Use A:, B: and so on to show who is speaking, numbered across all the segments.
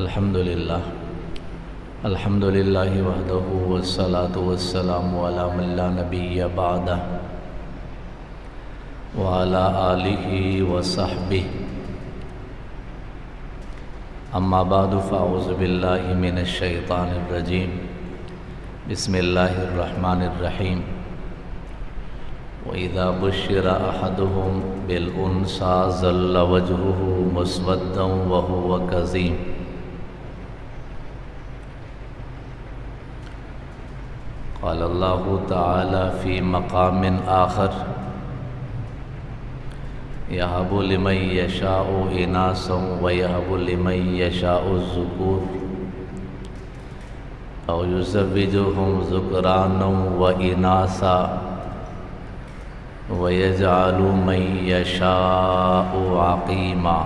A: الحمدللہ وحدہ والصلاة والسلام علی من لا نبی بعدہ وعلی آلہ وصحبہ اما بعد فاعوذ باللہ من الشیطان الرجیم بسم اللہ الرحمن الرحیم وَإِذَا بُشِّرَ أَحَدُهُمْ بِالْأُنْثَىٰ ظَلَّ وَجْهُهُ مُسْوَدًّا وَهُوَ كَظِيمٌ قال اللہ تعالی فی مقام آخر یہب لمن یشاء اناثا ویہب لمن یشاء الذکور او یزوجہم ذکرانا واناثا ویجعل من یشاء عقیما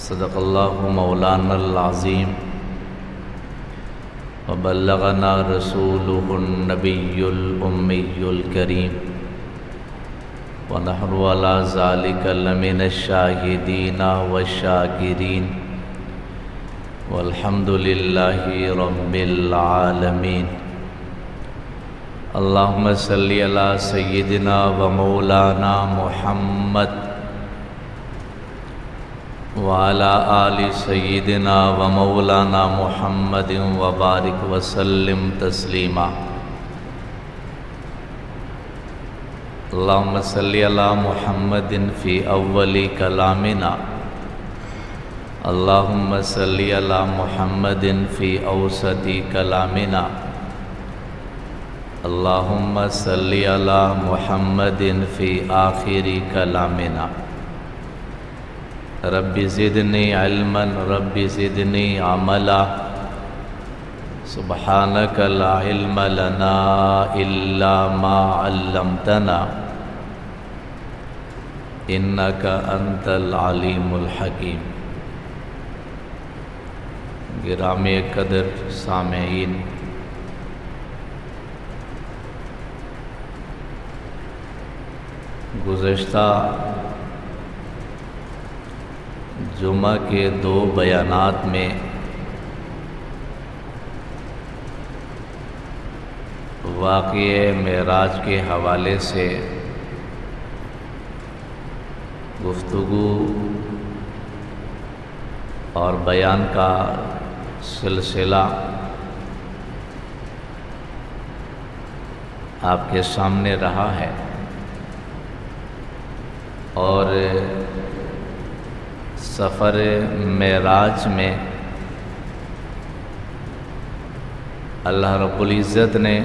A: صدق اللہ مولانا العظیم وبلغنا رسوله النبی الأمی الکریم ونحن على ذلك لمن الشاہدین والشاکرین والحمد للہ رب العالمین اللہم صلی علی سیدنا و مولانا محمد وعلى آل سیدنا و مولانا محمد وبارک وسلم تسلیما اللہم صلی علی محمد فی اول کلامنا اللہم صلی علی محمد فی اوسط کلامنا اللہم صلی علی محمد فی آخر کلامنا رب زدنی علما رب زدنی عملا سبحانک لا علم لنا الا ما علمتنا انک انت العلیم الحکیم گرامی قدر سامعین، گزشتہ جمعہ کے 2 بیانات میں واقعہ معراج کے حوالے سے گفتگو اور بیان کا سلسلہ آپ کے سامنے رہا ہے، اور سفر معراج میں اللہ رب العزت نے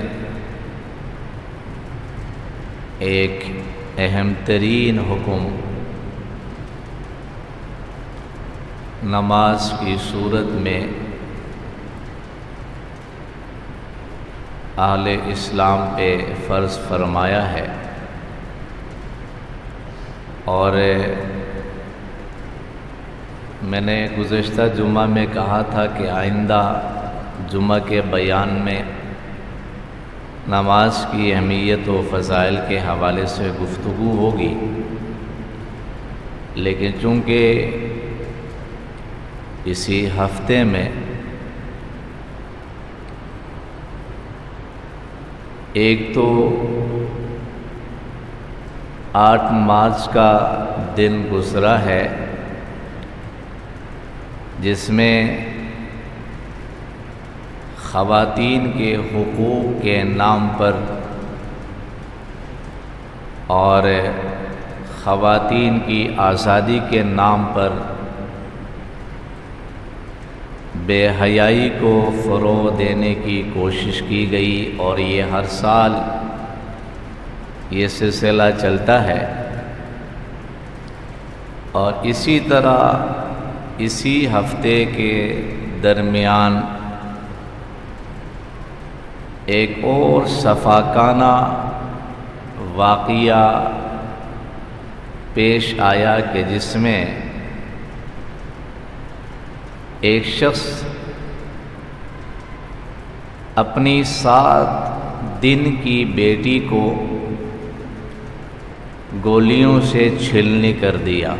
A: ایک اہم ترین حکم نماز کی صورت میں اہل اسلام پہ فرض فرمایا ہے، اور میں نے گزشتہ جمعہ میں کہا تھا کہ آئندہ جمعہ کے بیان میں نماز کی اہمیت و فضائل کے حوالے سے گفتگو ہوگی، لیکن چونکہ اسی ہفتے میں ایک تو 8 مارچ کا دن گزرا ہے، جس میں خواتین کے حقوق کے نام پر اور خواتین کی آزادی کے نام پر بے حیائی کو فروغ دینے کی کوشش کی گئی، اور یہ ہر سال یہ سلسلہ چلتا ہے، اور اسی طرح اسی ہفتے کے درمیان ایک اور صفاقانہ واقعہ پیش آیا کہ جس میں ایک شخص اپنی 7 دن کی بیٹی کو گولیوں سے چھلنی کر دیا،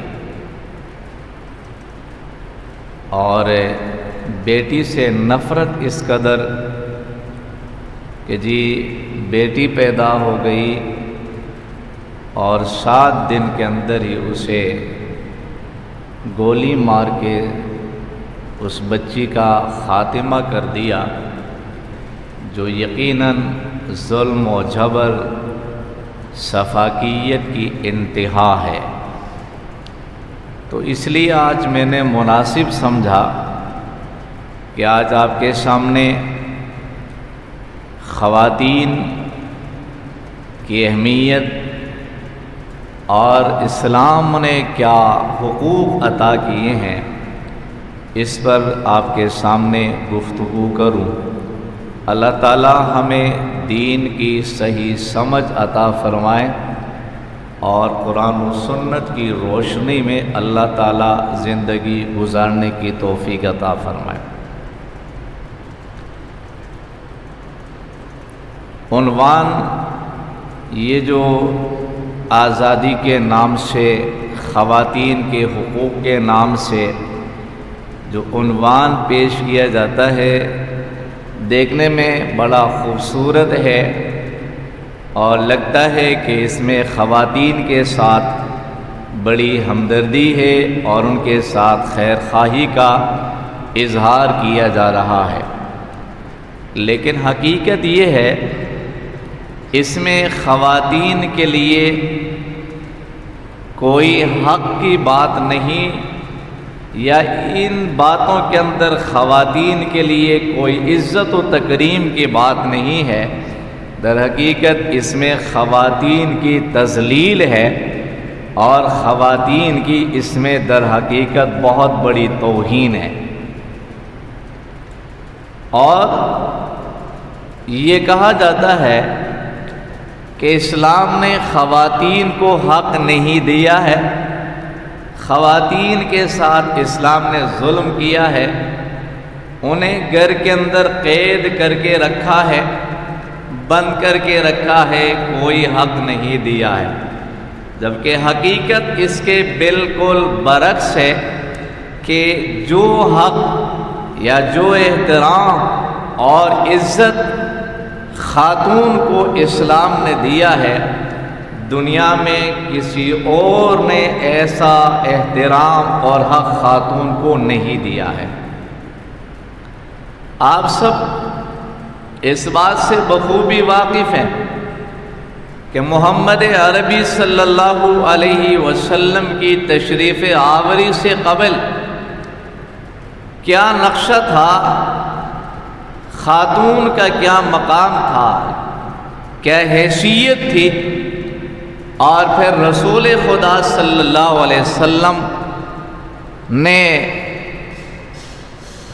A: اور بیٹی سے نفرت اس قدر کہ جی بیٹی پیدا ہو گئی اور 7 دن کے اندر ہی اسے گولی مار کے اس بچی کا خاتمہ کر دیا، جو یقیناً ظلم و جبر سفاکیت کی انتہا ہے۔ تو اس لیے آج میں نے مناسب سمجھا کہ آج آپ کے سامنے خواتین کی اہمیت اور اسلام نے کیا حقوق عطا کیے ہیں اس پر آپ کے سامنے گفتگو کروں۔ اللہ تعالی ہمیں دین کی صحیح سمجھ عطا فرمائے اور قرآن و سنت کی روشنی میں اللہ تعالی زندگی گزارنے کی توفیق عطا فرمائے۔ عنوان یہ جو آزادی کے نام سے، خواتین کے حقوق کے نام سے جو عنوان پیش کیا جاتا ہے، دیکھنے میں بڑا خوبصورت ہے اور لگتا ہے کہ اس میں خواتین کے ساتھ بڑی ہمدردی ہے اور ان کے ساتھ خیر خواہی کا اظہار کیا جا رہا ہے، لیکن حقیقت یہ ہے اس میں خواتین کے لیے کوئی حق کی بات نہیں، یا ان باتوں کے اندر خواتین کے لیے کوئی عزت و تکریم کی بات نہیں ہے۔ در حقیقت اس میں خواتین کی تذلیل ہے اور خواتین کی اس میں در حقیقت بہت بڑی توہین ہے۔ اور یہ کہا جاتا ہے کہ اسلام نے خواتین کو حق نہیں دیا ہے، خواتین کے ساتھ اسلام نے ظلم کیا ہے، انہیں گھر کے اندر قید کر کے رکھا ہے، بند کر کے رکھا ہے، کوئی حق نہیں دیا ہے، جبکہ حقیقت اس کے بالکل برعکس ہے کہ جو حق یا جو احترام اور عزت خاتون کو اسلام نے دیا ہے، دنیا میں کسی اور نے ایسا احترام اور حق خاتون کو نہیں دیا ہے۔ آپ سب اس بات سے بخوبی واقف ہیں کہ محمد عربی صلی اللہ علیہ وسلم کی تشریف آوری سے قبل کیا نقشہ تھا، خاتون کا کیا مقام تھا، کیا حیثیت تھی، اور پھر رسول خدا صلی اللہ علیہ وسلم نے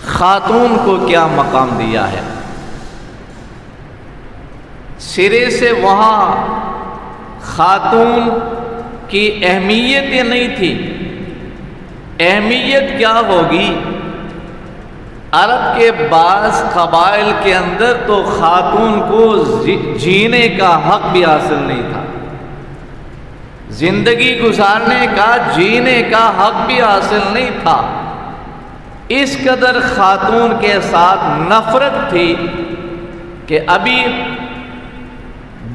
A: خاتون کو کیا مقام دیا ہے۔ سرے سے وہاں خاتون کی اہمیت ہی نہیں تھی۔ اہمیت کیا ہوگی؟ عرب کے بعض قبائل کے اندر تو خاتون کو جینے کا حق بھی حاصل نہیں تھا، زندگی گزارنے کا، جینے کا حق بھی حاصل نہیں تھا۔ اس قدر خاتون کے ساتھ نفرت تھی کہ ابھی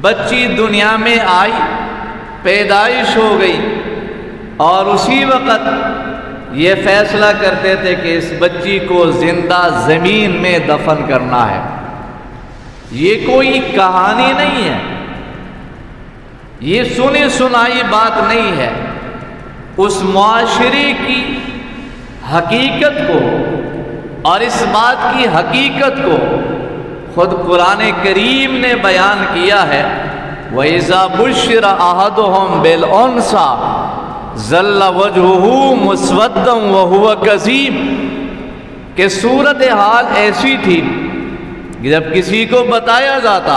A: بچی دنیا میں آئی، پیدائش ہو گئی، اور اسی وقت یہ فیصلہ کرتے تھے کہ اس بچی کو زندہ زمین میں دفن کرنا ہے۔ یہ کوئی کہانی نہیں ہے، یہ سنی سنائی بات نہیں ہے، اس معاشرے کی حقیقت کو اور اس بات کی حقیقت کو خود قرآن کریم نے بیان کیا ہے۔ وَإِذَا بُشِّرَ أَحَدُهُمْ بِالْأُنثَىٰ ظَلَّ وَجْهُهُ مُسْوَدًّا وَهُوَ كَظِيمٌ، کہ صورتحال ایسی تھی کہ جب کسی کو بتایا جاتا،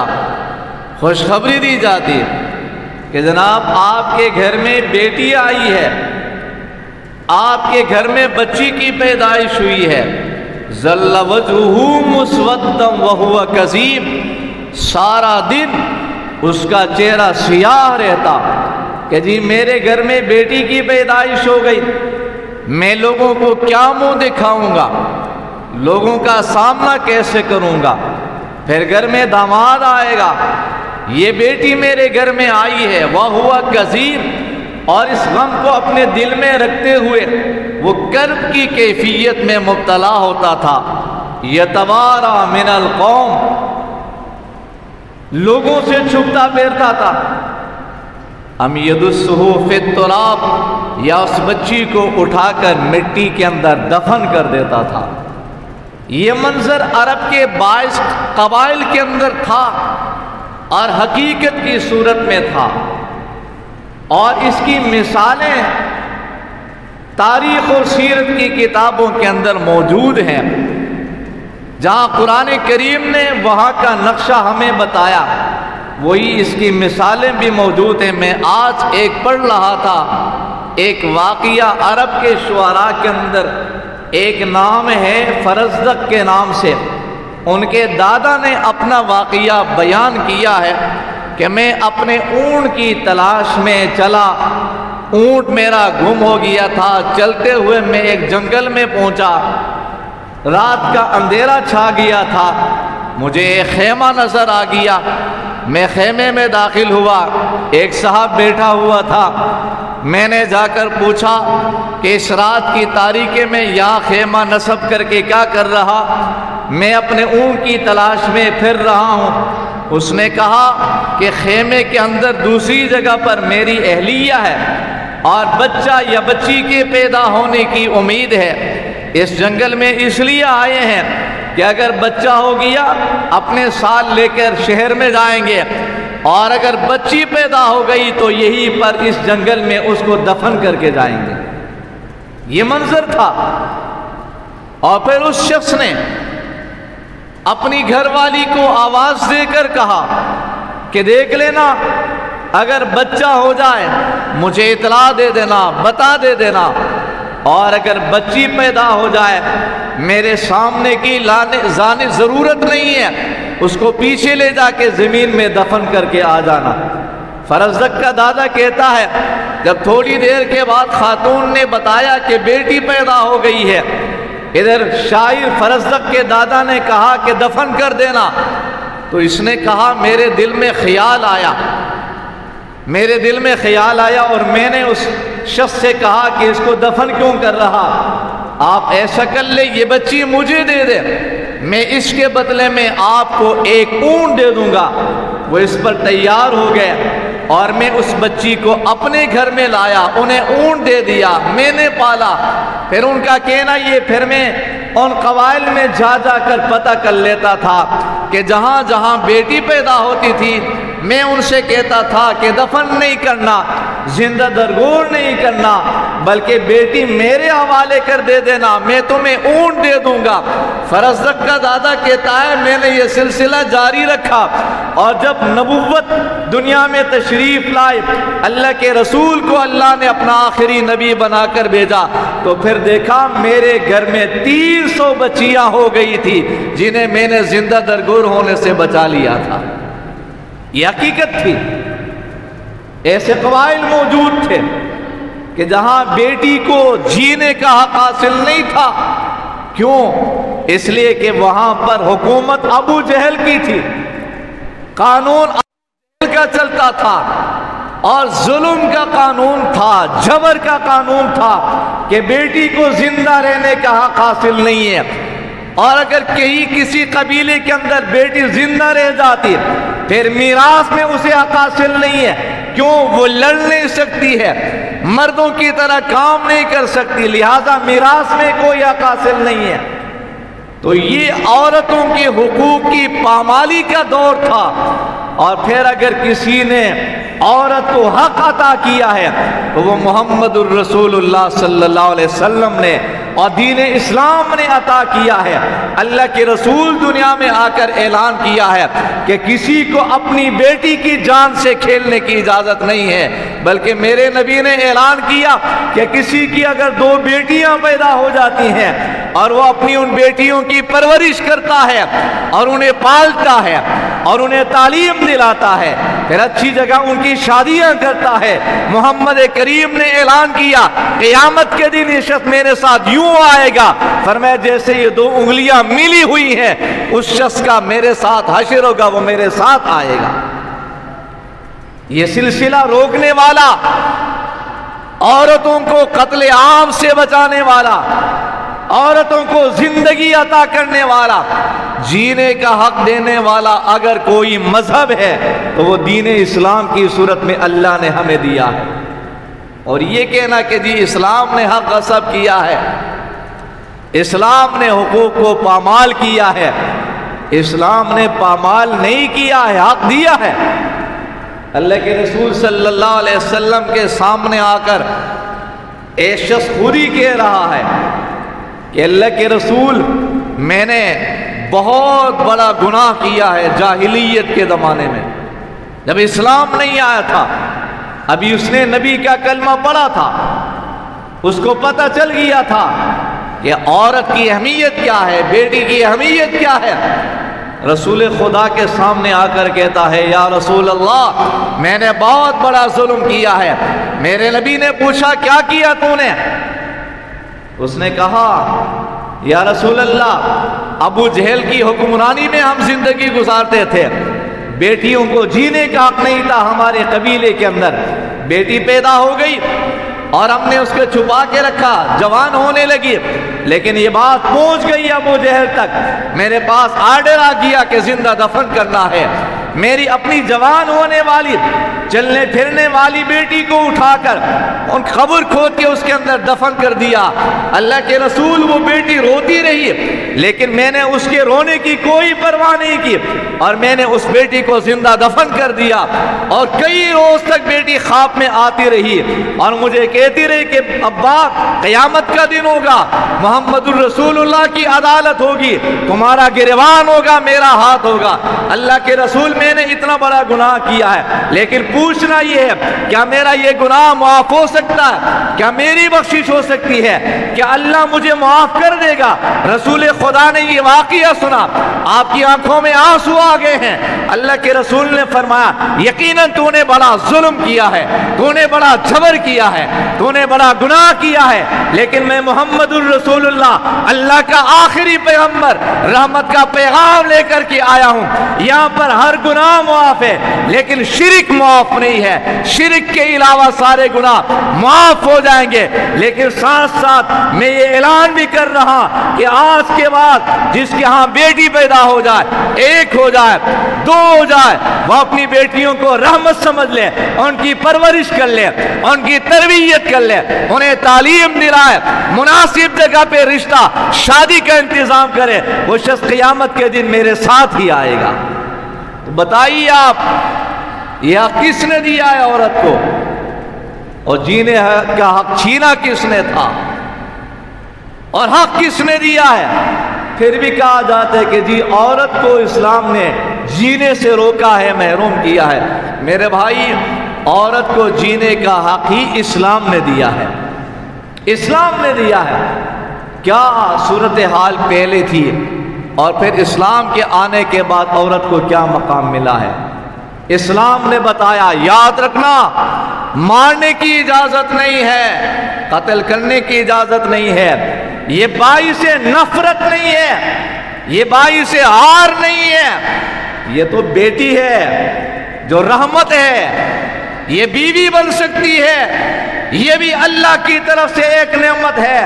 A: خوشخبری دی جاتی کہ جناب آپ کے گھر میں بیٹی آئی ہے، آپ کے گھر میں بچی کی پیدائش ہوئی ہے، ظَلَّ وَجْهُهُ مُسْوَدًّا وَهُوَ كَظِيمٌ، سارا دن اس کا چہرہ سیاہ رہتا کہ جی میرے گھر میں بیٹی کی پیدائش ہو گئی، میں لوگوں کو کیا منہ دکھاؤں گا، لوگوں کا سامنا کیسے کروں گا؟ پھر گھر میں داماد آئے گا، یہ بیٹی میرے گھر میں آئی ہے، وَهُوَ كَظِيمٌ، اور اس غم کو اپنے دل میں رکھتے ہوئے وہ کرب کی کیفیت میں مبتلا ہوتا تھا۔ يَتَوَارَى مِنَ الْقَوْمِ، لوگوں سے چھپتا پھرتا تھا۔ ام يَدُسُّهُ فِي التُّرَابِ، یا اس بچی کو اٹھا کر مٹی کے اندر دفن کر دیتا تھا۔ یہ منظر عرب کے 22 قبائل کے اندر تھا اور حقیقت کی صورت میں تھا، اور اس کی مثالیں تاریخ و سیرت کی کتابوں کے اندر موجود ہیں۔ جہاں قرآن کریم نے وہاں کا نقشہ ہمیں بتایا، وہی اس کی مثالیں بھی موجود ہیں۔ میں آج ایک پڑھ رہا تھا، ایک واقعہ عرب کے شعراء کے اندر ایک نام ہے فرزدق کے نام سے، ان کے دادا نے اپنا واقعہ بیان کیا ہے کہ میں اپنے اونٹ کی تلاش میں چلا، اونٹ میرا گم ہو گیا تھا، چلتے ہوئے میں ایک جنگل میں پہنچا، رات کا اندھیرا چھا گیا تھا، مجھے ایک خیمہ نظر آ گیا، میں خیمے میں داخل ہوا، ایک صاحب بیٹھا ہوا تھا، میں نے جا کر پوچھا کہ اس رات کی تاریکی میں یہاں خیمہ نصب کر کے کیا کر رہا؟ میں اپنے اونٹ کی تلاش میں پھر رہا ہوں۔ اس نے کہا کہ خیمے کے اندر دوسری جگہ پر میری اہلیہ ہے اور بچہ یا بچی کے پیدا ہونے کی امید ہے، اس جنگل میں اس لیے آئے ہیں کہ اگر بچہ ہو گیا اپنے ساتھ لے کر شہر میں جائیں گے، اور اگر بچی پیدا ہو گئی تو یہی پر اس جنگل میں اس کو دفن کر کے جائیں گے۔ یہ منظر تھا۔ اور پھر اس شخص نے اپنی گھر والی کو آواز دے کر کہا کہ دیکھ لینا، اگر بچہ ہو جائے مجھے اطلاع دے دینا، بتا دے دینا، اور اگر بچی پیدا ہو جائے میرے سامنے کی لانے ضرورت نہیں ہے، اس کو پیچھے لے جا کے زمین میں دفن کر کے آ جانا۔ فرزدق کا دادا کہتا ہے جب تھوڑی دیر کے بعد خاتون نے بتایا کہ بیٹی پیدا ہو گئی ہے، ادھر شاعر فرزدق کے دادا نے کہا کہ دفن کر دینا، تو اس نے کہا میرے دل میں خیال آیا، میرے دل میں خیال آیا اور میں نے اس شخص سے کہا کہ اس کو دفن کیوں کر رہا؟ آپ ایسا کر لے، یہ بچی مجھے دے دے، میں اس کے بدلے میں آپ کو ایک اونٹ دے دوں گا۔ وہ اس پر تیار ہو گئے اور میں اس بچی کو اپنے گھر میں لایا، انہیں اونٹ دے دیا، میں نے پالا۔ پھر ان کا کہنا یہ، پھر میں ان قبائل میں جا جا کر پتہ کر لیتا تھا کہ جہاں جہاں بیٹی پیدا ہوتی تھی میں ان سے کہتا تھا کہ دفن نہیں کرنا، زندہ درگور نہیں کرنا، بلکہ بیٹی میرے حوالے کر دے دینا، میں تمہیں اونٹ دے دوں گا۔ فرزدق کا دادا کہتا ہے میں نے یہ سلسلہ جاری رکھا، اور جب نبوت دنیا میں تشریف لائے، اللہ کے رسول کو اللہ نے اپنا آخری نبی بنا کر بھیجا، تو پھر دیکھا میرے گھر میں 300 بچیاں ہو گئی تھی جنہیں میں نے زندہ درگور ہونے سے بچا لیا تھا۔ یہ حقیقت تھی۔ ایسے قبائل موجود تھے کہ جہاں بیٹی کو جینے کا حق حاصل نہیں تھا۔ کیوں؟ اس لیے کہ وہاں پر حکومت ابو جہل کی تھی، قانون ابو جہل کا چلتا تھا، اور ظلم کا قانون تھا، جبر کا قانون تھا کہ بیٹی کو زندہ رہنے کا حق حاصل نہیں ہے، اور اگر کہیں کسی قبیلے کے اندر بیٹی زندہ رہ جاتی پھر میراث میں اسے حق حاصل نہیں ہے۔ کیوں؟ وہ لڑ نہیں سکتی ہے، مردوں کی طرح کام نہیں کر سکتی، لہذا میراث میں کوئی حق حاصل نہیں ہے۔ تو یہ عورتوں کے حقوق کی پامالی کا دور تھا۔ اور پھر اگر کسی نے عورت کو حق عطا کیا ہے تو وہ محمد الرسول اللہ صلی اللہ علیہ وسلم نے اور دین اسلام نے عطا کیا ہے۔ اللہ کے رسول دنیا میں آ کر اعلان کیا ہے کہ کسی کو اپنی بیٹی کی جان سے کھیلنے کی اجازت نہیں ہے، بلکہ میرے نبی نے اعلان کیا کہ کسی کی اگر 2 بیٹیاں پیدا ہو جاتی ہیں اور وہ اپنی ان بیٹیوں کی پرورش کرتا ہے اور انہیں پالتا ہے اور انہیں تعلیم دلاتا ہے، پھر اچھی جگہ ان کی شادیاں کرتا ہے۔ محمد کریم نے اعلان کیا قیامت کے دن یہ شخص میرے ساتھ یوں آئے گا، فرمایا جیسے یہ دو انگلیاں ملی ہوئی ہیں اس شخص کا میرے ساتھ حشر ہوگا، وہ میرے ساتھ آئے گا۔ یہ سلسلہ روکنے والا، عورتوں کو قتل عام سے بچانے والا، عورتوں کو زندگی عطا کرنے والا، جینے کا حق دینے والا اگر کوئی مذہب ہے تو وہ دین اسلام کی صورت میں اللہ نے ہمیں دیا ہے۔ اور یہ کہنا کہ جی اسلام نے حق غصب کیا ہے، اسلام نے حقوق کو پامال کیا ہے، اسلام نے پامال نہیں کیا ہے، حق دیا ہے۔ اللہ کے رسول صلی اللہ علیہ وسلم کے سامنے آ کر ایک شخص خود ہی کہہ رہا ہے کہ اللہ کے رسول میں نے بہت بڑا گناہ کیا ہے جاہلیت کے زمانے میں، جب اسلام نہیں آیا تھا، ابھی اس نے نبی کا کلمہ پڑھا تھا، اس کو پتہ چل گیا تھا کہ عورت کی اہمیت کیا ہے، بیٹی کی اہمیت کیا ہے۔ رسول خدا کے سامنے آ کر کہتا ہے یا رسول اللہ میں نے بہت بڑا ظلم کیا ہے۔ میرے نبی نے پوچھا کیا کیا تو نے؟ اس نے کہا یا رسول اللہ ابو جہل کی حکمرانی میں ہم زندگی گزارتے تھے، بیٹیوں کو جینے کا حق نہیں تھا ہمارے قبیلے کے اندر، بیٹی پیدا ہو گئی اور ہم نے اس کو چھپا کے رکھا، جوان ہونے لگی، لیکن یہ بات پہنچ گئی ابو جہل تک، میرے پاس آرڈر آ گیا کہ زندہ دفن کرنا ہے۔ میری اپنی جوان ہونے والی چلنے پھرنے والی بیٹی کو اٹھا کر ان قبر کھود کے اس کے اندر دفن کر دیا۔ اللہ کے رسول وہ بیٹی روتی رہی لیکن میں نے اس کے رونے کی کوئی پرواہ نہیں کی اور میں نے اس بیٹی کو زندہ دفن کر دیا، اور کئی روز تک بیٹی خواب میں آتی رہی اور مجھے کہتی رہی کہ ابا قیامت کا دن ہوگا، محمد الرسول اللہ کی عدالت ہوگی، تمہارا گریبان ہوگا، میرا ہاتھ ہوگا۔ اللہ کے رسول میں نے اتنا بڑا گناہ کیا ہے، لیکن پوچھنا یہ ہے کیا میرا یہ گناہ معاف ہو سکتا ہے؟ کیا میری بخشش ہو سکتی ہے؟ کیا اللہ مجھے معاف کر دے گا؟ رسول خدا نے یہ واقعہ سنا، آپ کی آنکھوں میں آنسو آ گئے ہیں۔ اللہ کے رسول نے فرمایا یقیناً تو نے بڑا ظلم کیا ہے، تو نے بڑا جبر کیا ہے، تو نے بڑا گناہ کیا ہے، لیکن میں محمد الرسول اللہ اللہ کا آخری پیغمبر رحمت کا پیغام لے کر کے آیا ہوں۔ یہاں پر ہر گناہ معاف ہے لیکن شرک معاف نہیں ہے، شرک کے علاوہ سارے گناہ معاف ہو جائیں گے، لیکن ساتھ ساتھ میں یہ اعلان بھی کر رہا کہ آج کے بعد جس کے ہاں بیٹی پیدا ہو جائے، ایک ہو جائے، دو ہو جائے، وہ اپنی بیٹیوں کو رحمت سمجھ لے، ان کی پرورش کر لے، ان کی تربیت کر لے، انہیں تعلیم دلائے، مناسب جگہ پہ رشتہ شادی کا انتظام کرے، وہ شخص قیامت کے دن میرے ساتھ ہی آئے گا۔ تو بتائیے آپ یہ حق کس نے دیا ہے عورت کو، اور جینے کا حق چھینا کس نے تھا، اور حق کس نے دیا ہے؟ پھر بھی کہا جاتا ہے کہ جی عورت کو اسلام نے جینے سے روکا ہے، محروم کیا ہے۔ میرے بھائی عورت کو جینے کا حق ہی اسلام نے دیا ہے، اسلام نے دیا ہے۔ کیا صورتحال پہلے تھی اور پھر اسلام کے آنے کے بعد عورت کو کیا مقام ملا ہے؟ اسلام نے بتایا یاد رکھنا مارنے کی اجازت نہیں ہے، قتل کرنے کی اجازت نہیں ہے، یہ باعث نفرت نہیں ہے، یہ باعث ہار نہیں ہے، یہ تو بیٹی ہے جو رحمت ہے، یہ بیوی بن سکتی ہے، یہ بھی اللہ کی طرف سے ایک نعمت ہے،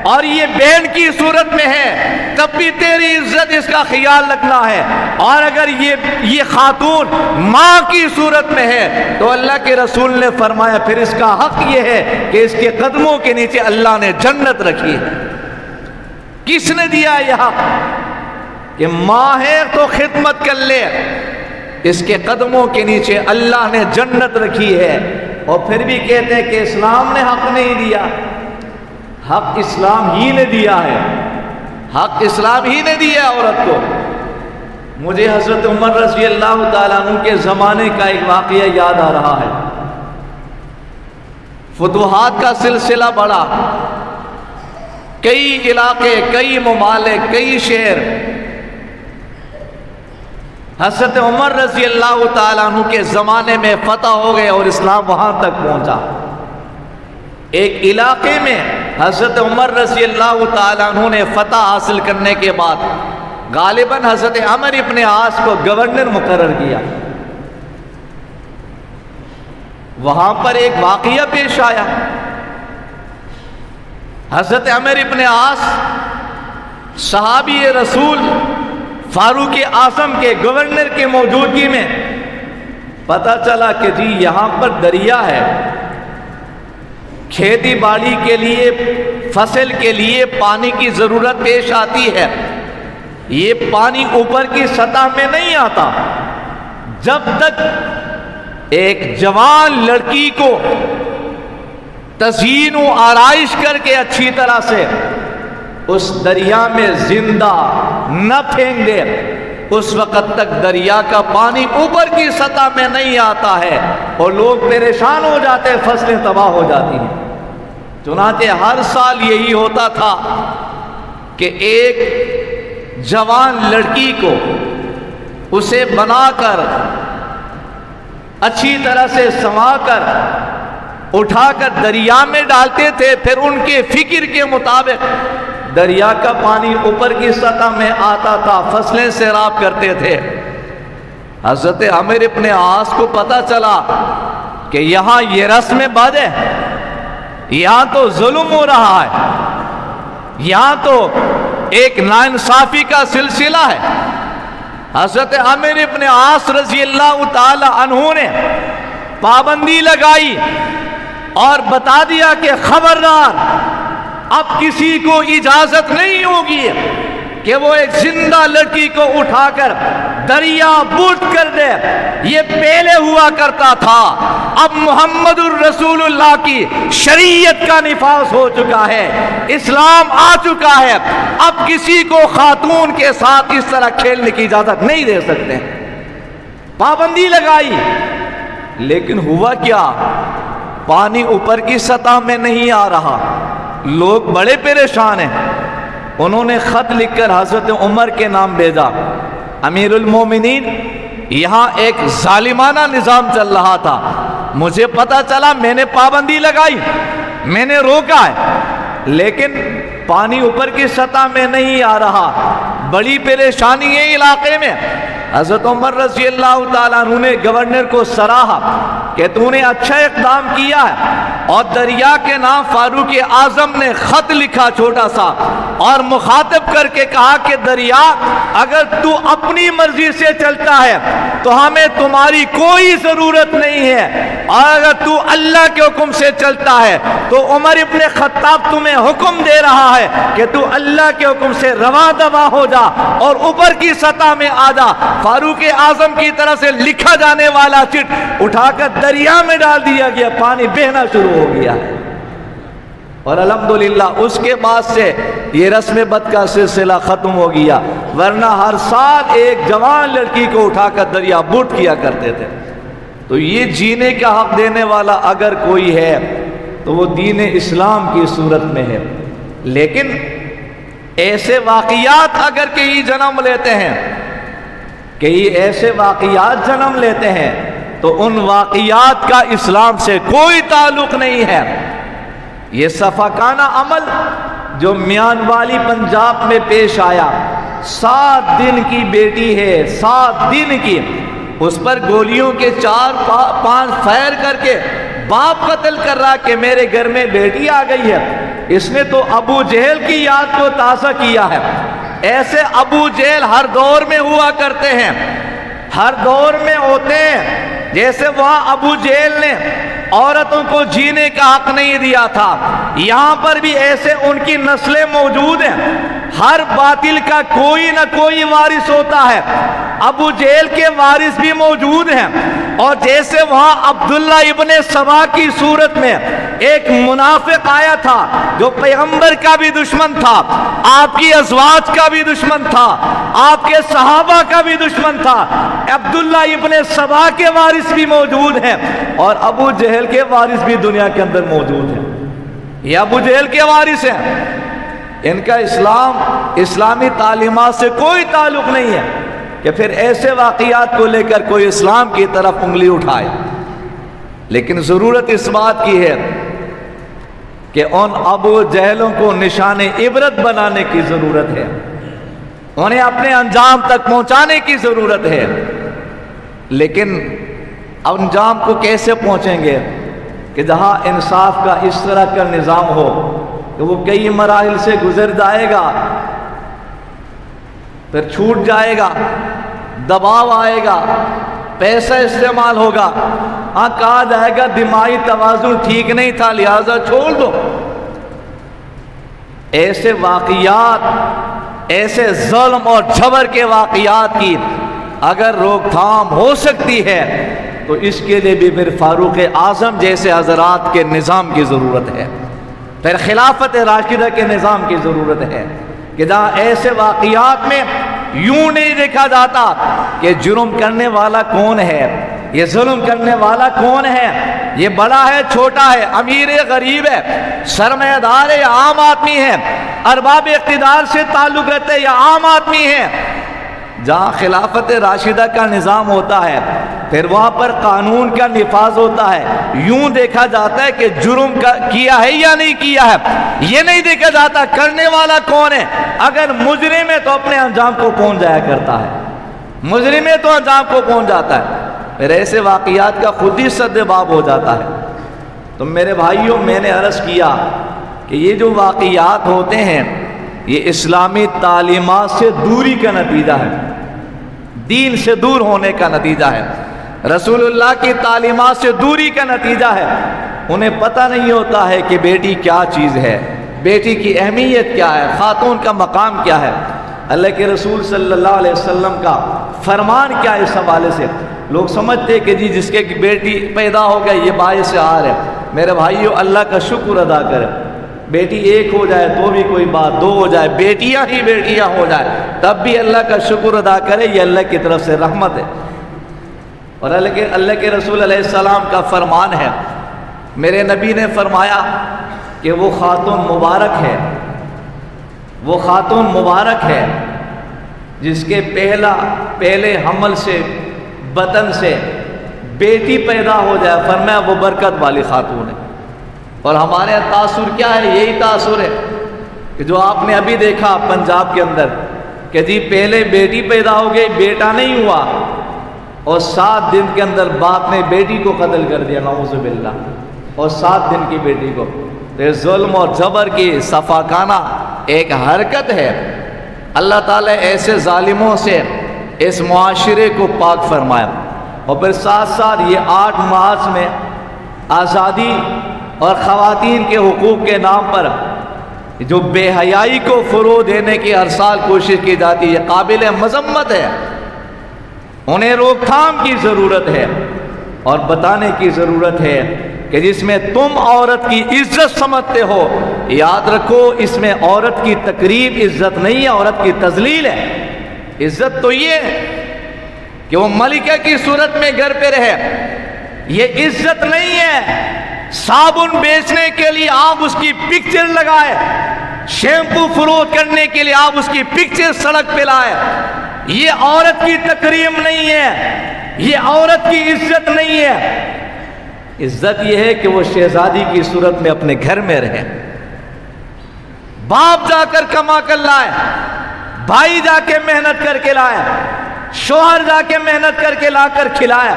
A: اور یہ بہن کی صورت میں ہے تب بھی تیری عزت اس کا خیال رکھنا ہے، اور اگر یہ خاتون ماں کی صورت میں ہے تو اللہ کے رسول نے فرمایا پھر اس کا حق یہ ہے کہ اس کے قدموں کے نیچے اللہ نے جنت رکھی ہے۔ کس نے دیا یہ حق کہ ماں ہے تو خدمت کر لے، اس کے قدموں کے نیچے اللہ نے جنت رکھی ہے، اور پھر بھی کہتے ہیں کہ اسلام نے حق نہیں دیا۔ حق اسلام ہی نے دیا ہے، حق اسلام ہی نے دیا ہے عورت کو۔ مجھے حضرت عمر رضی اللہ تعالیٰ عنہ کے زمانے کا ایک واقعہ یاد آ رہا ہے۔ فتوحات کا سلسلہ بڑھا، کئی علاقے، کئی ممالک، کئی شہر حضرت عمر رضی اللہ تعالیٰ عنہ کے زمانے میں فتح ہو گئے اور اسلام وہاں تک پہنچا۔ ایک علاقے میں حضرت عمر رضی اللہ تعالیٰ عنہ نے فتح حاصل کرنے کے بعد غالباً حضرت عمر ابن عاص کو گورنر مقرر کیا۔ وہاں پر ایک واقعہ پیش آیا۔ حضرت عمر ابن عاص صحابی رسول فاروق اعظم کے گورنر کے موجودگی میں پتہ چلا کہ جی یہاں پر دریا ہے، کھیتی باڑی کے لیے، فصل کے لیے پانی کی ضرورت پیش آتی ہے۔ یہ پانی اوپر کی سطح میں نہیں آتا جب تک ایک جوان لڑکی کو تزئین و آرائش کر کے اچھی طرح سے اس دریا میں زندہ نہ پھینک دے، اس وقت تک دریا کا پانی اوپر کی سطح میں نہیں آتا ہے اور لوگ پریشان ہو جاتے، فصلیں تباہ ہو جاتی ہیں۔ چنانچہ ہر سال یہی ہوتا تھا کہ ایک جوان لڑکی کو اسے بنا کر اچھی طرح سے سنوا کر اٹھا کر دریا میں ڈالتے تھے، پھر ان کے فکر کے مطابق دریا کا پانی اوپر کی سطح میں آتا تھا، فصلیں سیراب کرتے تھے۔ حضرت عمر ابن عاص کو پتہ چلا کہ یہاں یہ رسم بد ہے، یہاں تو ظلم ہو رہا ہے، یہاں تو ایک ناانصافی کا سلسلہ ہے۔ حضرت عمر ابن عاص رضی اللہ تعالی عنہ نے پابندی لگائی اور بتا دیا کہ خبردار، اب کسی کو اجازت نہیں ہوگی کہ وہ ایک زندہ لڑکی کو اٹھا کر دریا بوٹ کر دے۔ یہ پہلے ہوا کرتا تھا، اب محمد الرسول اللہ کی شریعت کا نفاذ ہو چکا ہے، اسلام آ چکا ہے، اب کسی کو خاتون کے ساتھ اس طرح کھیلنے کی اجازت نہیں دے سکتے۔ پابندی لگائی، لیکن ہوا کیا؟ پانی اوپر کی سطح میں نہیں آ رہا، لوگ بڑے پریشان ہیں۔ انہوں نے خط لکھ کر حضرت عمر کے نام بھیجا، امیر المومنین یہاں ایک ظالمانہ نظام چل رہا تھا، مجھے پتا چلا، میں نے پابندی لگائی، میں نے روکا ہے، لیکن پانی اوپر کی سطح میں نہیں آ رہا، بڑی پریشانی ہے علاقے میں۔ حضرت عمر رضی اللہ تعالیٰ عنہ نے گورنر کو سراہا کہ تو نے اچھا اقدام کیا ہے، اور دریا کے نام فاروق اعظم نے خط لکھا چھوٹا سا اور مخاطب کر کے کہا کہ دریا، اگر تو اپنی مرضی سے چلتا ہے تو ہمیں تمہاری کوئی ضرورت نہیں ہے، اور اگر تو اللہ کے حکم سے چلتا ہے تو عمر ابن خطاب تمہیں حکم دے رہا ہے کہ تو اللہ کے حکم سے رواں دواں ہو جا اور اوپر کی سطح میں آ جا۔ فاروق اعظم کی طرف سے لکھا جانے والا چٹ اٹھا کر دریا میں ڈال دیا گیا، پانی بہنا شروع ہو گیا ہے، اور الحمدللہ اس کے بعد سے یہ رسم بد کا سلسلہ ختم ہو گیا، ورنہ ہر سال ایک جوان لڑکی کو اٹھا کر دریا بوٹ کیا کرتے تھے۔ تو یہ جینے کا حق دینے والا اگر کوئی ہے تو وہ دین اسلام کی صورت میں ہے، لیکن ایسے واقعات اگر کہیں جنم لیتے ہیں، کئی ایسے واقعات جنم لیتے ہیں تو ان واقعات کا اسلام سے کوئی تعلق نہیں ہے۔ یہ صفاقانہ عمل جو میان والی پنجاب میں پیش آیا، 7 دن کی بیٹی ہے، 7 دن کی، اس پر گولیوں کے 4-5 فائر کر کے باپ قتل کر رہا کہ میرے گھر میں بیٹی آ گئی ہے۔ اس نے تو ابو جہل کی یاد کو تازہ کیا ہے۔ ایسے ابو جہل ہر دور میں ہوا کرتے ہیں، ہر دور میں ہوتے ہیں۔ جیسے وہاں ابو جہل نے عورتوں کو جینے کا حق نہیں دیا تھا، یہاں پر بھی ایسے ان کی نسلیں موجود ہیں۔ ہر باطل کا کوئی نہ کوئی وارث ہوتا ہے، ابو جہل کے وارث بھی موجود ہیں۔ اور جیسے وہاں عبداللہ ابن سبا کی صورت میں ایک منافق آیا تھا جو پیغمبر کا بھی دشمن تھا، آپ کی ازواج کا بھی دشمن تھا، آپ کے صحابہ کا بھی دشمن تھا، عبداللہ ابن سبا کے وارث بھی موجود ہیں، اور ابو جہل کے وارث بھی دنیا کے اندر موجود ہیں۔ یہ ابو جہل کے وارث ہیں۔ ان کا اسلامی تعلیمات سے کوئی تعلق نہیں ہے کہ پھر ایسے واقعات کو لے کر کوئی اسلام کی طرف انگلی اٹھائے۔ لیکن ضرورت اس بات کی ہے کہ ان ابو جہلوں کو نشان عبرت بنانے کی ضرورت ہے، انہیں اپنے انجام تک پہنچانے کی ضرورت ہے۔ لیکن انجام کو کیسے پہنچیں گے کہ جہاں انصاف کا اس طرح کا نظام ہو کہ وہ کئی مراحل سے گزر جائے گا، پھر چھوٹ جائے گا، دباؤ آئے گا، پیسہ استعمال ہوگا، ہاں کہا جائے گا دماغی توازن ٹھیک نہیں تھا لہذا چھوڑ دو۔ ایسے واقعات، ایسے ظلم اور جبر کے واقعات کی اگر روک تھام ہو سکتی ہے تو اس کے لیے بھی پھر فاروق اعظم جیسے حضرات کے نظام کی ضرورت ہے، پھر خلافت راشدہ کے نظام کی ضرورت ہے کہ جہاں ایسے واقعات میں یوں نہیں دیکھا جاتا کہ جرم کرنے والا کون ہے، یہ ظلم کرنے والا کون ہے، یہ بڑا ہے چھوٹا ہے، امیر ہے غریب ہے، سرمایہ دار ہے یا عام آدمی ہے، ارباب اقتدار سے تعلق رہتے ہیں یا عام آدمی ہے۔ جہاں خلافت راشدہ کا نظام ہوتا ہے پھر وہاں پر قانون کا نفاذ ہوتا ہے، یوں دیکھا جاتا ہے کہ جرم کیا ہے یا نہیں کیا ہے، یہ نہیں دیکھا جاتا کرنے والا کون ہے۔ اگر مجرم ہے تو اپنے انجام کو پہنچ جایا کرتا ہے، مجرم ہے تو انجام کو پہنچ جاتا ہے، پھر ایسے واقعات کا خود ہی سد باب ہو جاتا ہے۔ تو میرے بھائیوں، میں نے عرض کیا کہ یہ جو واقعات ہوتے ہیں یہ اسلامی تعلیمات سے دوری کا نتیجہ ہے، دین سے دور ہونے کا نتیجہ ہے، رسول اللہ کی تعلیمات سے دوری کا نتیجہ ہے۔ انہیں پتہ نہیں ہوتا ہے کہ بیٹی کیا چیز ہے، بیٹی کی اہمیت کیا ہے، خاتون کا مقام کیا ہے، اللہ کے رسول صلی اللہ علیہ وسلم کا فرمان کیا ہے۔ اس حوالے سے لوگ سمجھتے کہ جی جس کے بیٹی پیدا ہو گئی یہ باعث عار ہے۔ میرے بھائیو، اللہ کا شکر ادا کرے، بیٹی ایک ہو جائے تو بھی کوئی بات، دو ہو جائے، بیٹیاں ہی بیٹیاں ہو جائے تب بھی اللہ کا شکر ادا کرے، یہ اللہ کی طرف سے رحمت ہے۔ اور اللہ کے رسول علیہ السلام کا فرمان ہے، میرے نبی نے فرمایا کہ وہ خاتون مبارک ہے، وہ خاتون مبارک ہے جس کے پہلے حمل سے بطن سے بیٹی پیدا ہو جائے، فرمایا وہ برکت والی خاتون ہے۔ اور ہمارے یہاں تاثر کیا ہے؟ یہی تاثر ہے کہ جو آپ نے ابھی دیکھا پنجاب کے اندر کہ جی پہلے بیٹی پیدا ہو گئی، بیٹا نہیں ہوا، اور 7 دن کے اندر باپ نے بیٹی کو قتل کر دیا، نعوذ باللہ، اور 7 دن کی بیٹی کو۔ تو ظلم اور جبر کی صفاقانہ ایک حرکت ہے۔ اللہ تعالیٰ ایسے ظالموں سے اس معاشرے کو پاک فرمایا۔ اور پھر ساتھ ساتھ یہ 8 مارچ میں آزادی اور خواتین کے حقوق کے نام پر جو بے حیائی کو فروغ دینے کی ہر سال کوشش کی جاتی ہے، یہ قابل مذمت ہے۔ انہیں روک تھام کی ضرورت ہے اور بتانے کی ضرورت ہے کہ جس میں تم عورت کی عزت سمجھتے ہو، یاد رکھو اس میں عورت کی تقریب عزت نہیں ہے، عورت کی تذلیل ہے۔ عزت تو یہ ہے کہ وہ ملکہ کی صورت میں گھر پہ رہے، یہ عزت نہیں ہے۔ صابن بیچنے کے لیے آپ اس کی پکچر لگائے، شیمپو فروخت کرنے کے لیے آپ اس کی پکچر سڑک پہ لائے، یہ عورت کی تکریم نہیں ہے، یہ عورت کی عزت نہیں ہے۔ عزت یہ ہے کہ وہ شہزادی کی صورت میں اپنے گھر میں رہے، باپ جا کر کما کر لائے، بھائی جا کے محنت کر کے لائے، شوہر جا کے محنت کر کے لا کر کھلایا،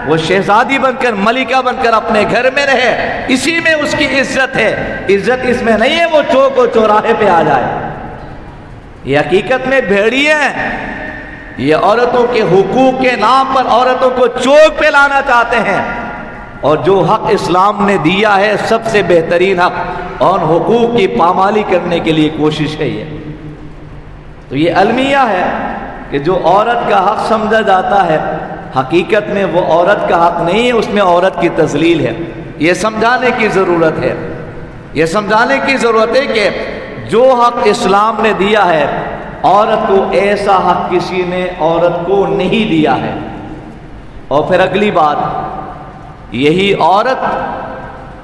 A: وہ شہزادی بن کر ملکہ بن کر اپنے گھر میں رہے، اسی میں اس کی عزت ہے۔ عزت اس میں نہیں ہے وہ چوک و چوراہے پہ آ جائے۔ یہ حقیقت میں بھیڑیے ہیں، یہ عورتوں کے حقوق کے نام پر عورتوں کو چوک پہ لانا چاہتے ہیں، اور جو حق اسلام نے دیا ہے سب سے بہترین حق، اور حقوق کی پامالی کرنے کے لیے کوشش ہے یہ۔ تو یہ المیہ ہے کہ جو عورت کا حق سمجھا جاتا ہے حقیقت میں وہ عورت کا حق نہیں ہے، اس میں عورت کی تذلیل ہے۔ یہ سمجھانے کی ضرورت ہے، یہ سمجھانے کی ضرورت ہے کہ جو حق اسلام نے دیا ہے عورت کو، ایسا حق کسی نے عورت کو نہیں دیا ہے۔ اور پھر اگلی بات، یہی عورت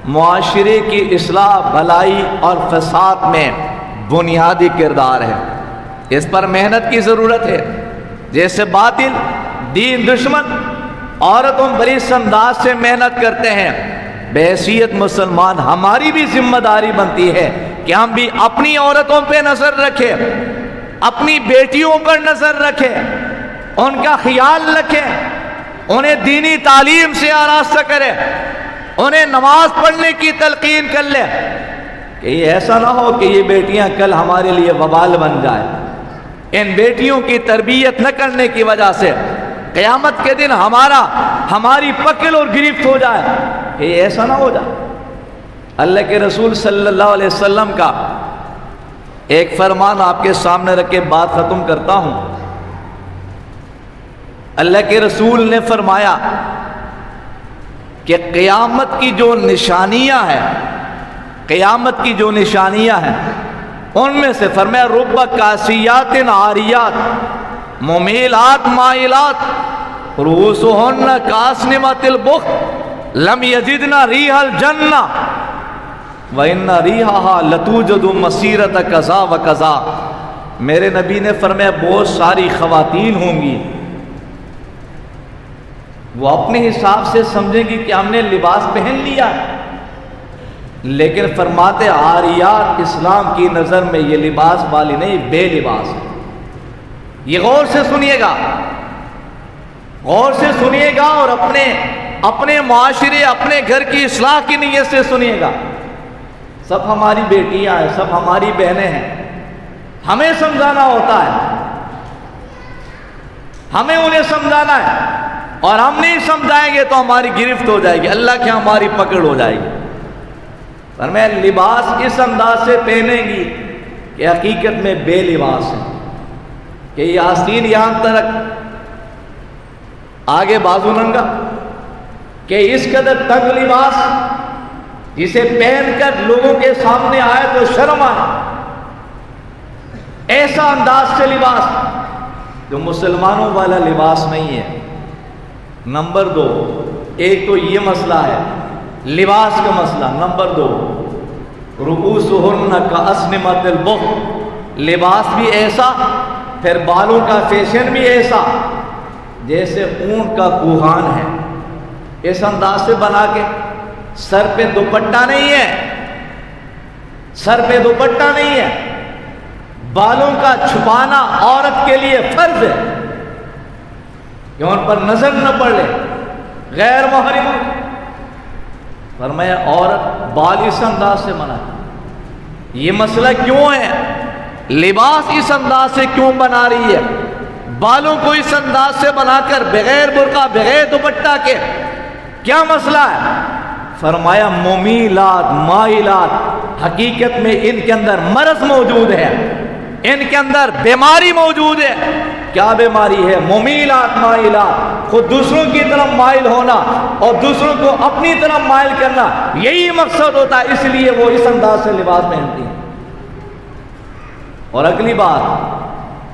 A: معاشرے کی اصلاح، بھلائی اور فساد میں بنیادی کردار ہے، اس پر محنت کی ضرورت ہے۔ جیسے باطل دین دشمن عورتوں پر اس انداز سے محنت کرتے ہیں، بحیثیت مسلمان ہماری بھی ذمہ داری بنتی ہے کہ ہم بھی اپنی عورتوں پہ نظر رکھیں، اپنی بیٹیوں پر نظر رکھیں، ان کا خیال رکھیں، انہیں دینی تعلیم سے آراستہ کریں، انہیں نماز پڑھنے کی تلقین کر لیں، کہ یہ ایسا نہ ہو کہ یہ بیٹیاں کل ہمارے لیے وبال بن جائیں۔ ان بیٹیوں کی تربیت نہ کرنے کی وجہ سے قیامت کے دن ہماری پکڑ اور گرفت ہو جائے، کہ یہ ایسا نہ ہو جائے۔ اللہ کے رسول صلی اللہ علیہ وسلم کا ایک فرمان آپ کے سامنے رکھ کے بات ختم کرتا ہوں۔ اللہ کے رسول نے فرمایا کہ قیامت کی جو نشانیاں ہیں، قیامت کی جو نشانیاں ہیں ان میں سے فرمایا رب کاسیات عاریات ممیلات مائلات رؤوسہن کاسنمۃ البخت لم یجدن ریح الجنہ وَإِنَّ رِیحَهَا لَتُوجَدُ مَسِیرَةَ کذا و کذا۔ میرے نبی نے فرمایا بہت ساری خواتین ہوں گی، وہ اپنے حساب سے سمجھیں گی کہ ہم نے لباس پہن لیا، لیکن فرماتے عاریات اسلام کی نظر میں یہ لباس والی نہیں، بے لباس ہے۔ یہ غور سے سنیے گا، غور سے سنیے گا، اور اپنے معاشرے اپنے گھر کی اصلاح کی نیت سے سنیے گا۔ سب ہماری بیٹیاں ہیں، سب ہماری بہنیں ہیں، ہمیں سمجھانا ہوتا ہے، ہمیں انہیں سمجھانا ہے، اور ہم نہیں سمجھائیں گے تو ہماری گرفت ہو جائے گی، اللہ کی ہماری پکڑ ہو جائے گی۔ پر میں لباس اس انداز سے پہنیں گی کہ حقیقت میں بے لباس ہے، کہ یہ آستین یہاں تک آگے بازو ننگا، کہ اس قدر تنگ لباس جسے پہن کر لوگوں کے سامنے آئے تو شرم آئے، ایسا انداز سے لباس جو مسلمانوں والا لباس نہیں ہے۔ نمبر 2، ایک تو یہ مسئلہ ہے لباس کا مسئلہ۔ نمبر 2، رؤوسہن کاسنمۃ البخت، لباس بھی ایسا، پھر بالوں کا فیشن بھی ایسا جیسے اونٹ کا کوہان ہے، اس انداز سے بنا کے۔ سر پہ دوپٹہ نہیں ہے، سر پہ دوپٹہ نہیں ہے، بالوں کا چھپانا عورت کے لیے فرض ہے کہ ان پر نظر نہ پڑے غیر محرم۔ فرمایا عورت بال اس انداز سے منع ہے۔ یہ مسئلہ کیوں ہے؟ لباس اس انداز سے کیوں بنا رہی ہے؟ بالوں کو اس انداز سے بنا کر بغیر برقع بغیر دوپٹہ کے کیا مسئلہ ہے؟ فرمایا ممیلات مائلات، حقیقت میں ان کے اندر مرض موجود ہے، ان کے اندر بیماری موجود ہے۔ کیا بیماری ہے؟ ممیلات مائلات، خود دوسروں کی طرف مائل ہونا اور دوسروں کو اپنی طرف مائل کرنا، یہی مقصد ہوتا ہے، اس لیے وہ اس انداز سے لباس پہنتی ہیں۔ اور اگلی بات،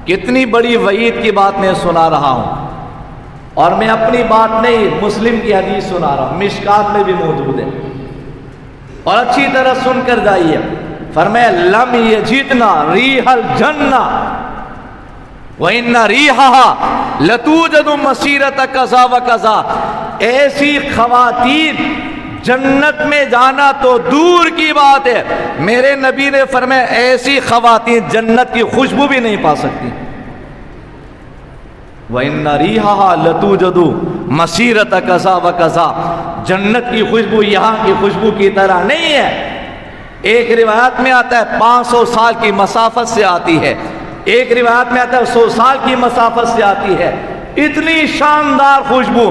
A: کتنی بڑی وعید کی بات میں سنا رہا ہوں، اور میں اپنی بات نہیں مسلم کی حدیث سنا رہا ہوں، مشکات میں بھی موجود ہے، اور اچھی طرح سن کر جائیے۔ فرمایا لم یجدن ریح الجنہ وَإِنَّ رِیحَهَا لَتُوجَدُ مَسِیرَةَ کذا و کذا۔ ایسی خواتین جنت میں جانا تو دور کی بات ہے، میرے نبی نے فرمایا ایسی خواتین جنت کی خوشبو بھی نہیں پا سکتی۔ وَإِنَّ رِیحَهَا لَتُوجَدُ مَسِیرَةَ کذا و کذا، جنت کی خوشبو یہاں کی خوشبو کی طرح نہیں ہے۔ ایک روایت میں آتا ہے 500 سال کی مسافت سے آتی ہے، ایک روایت میں آتا ہے 100 سال کی مسافت سے آتی ہے۔ اتنی شاندار خوشبو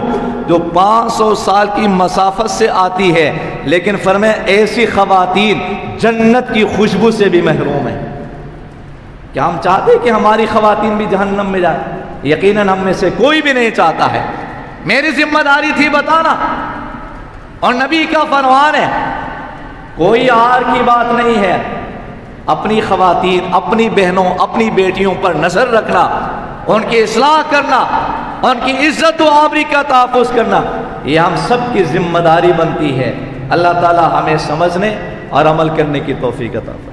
A: جو 500 سال کی مسافت سے آتی ہے، لیکن فرمایا ایسی خواتین جنت کی خوشبو سے بھی محروم ہیں۔ کیا ہم چاہتے کہ ہماری خواتین بھی جہنم میں جائیں؟ یقیناً ہم میں سے کوئی بھی نہیں چاہتا ہے۔ میری ذمہ داری تھی بتانا، اور نبی کا فرمان ہے، کوئی آر کی بات نہیں ہے، اپنی خواتین اپنی بہنوں اپنی بیٹیوں پر نظر رکھنا، ان کی اصلاح کرنا، ان کی عزت و آبری کا تحفظ کرنا، یہ ہم سب کی ذمہ داری بنتی ہے۔ اللہ تعالی ہمیں سمجھنے اور عمل کرنے کی توفیق عطا فرمائے۔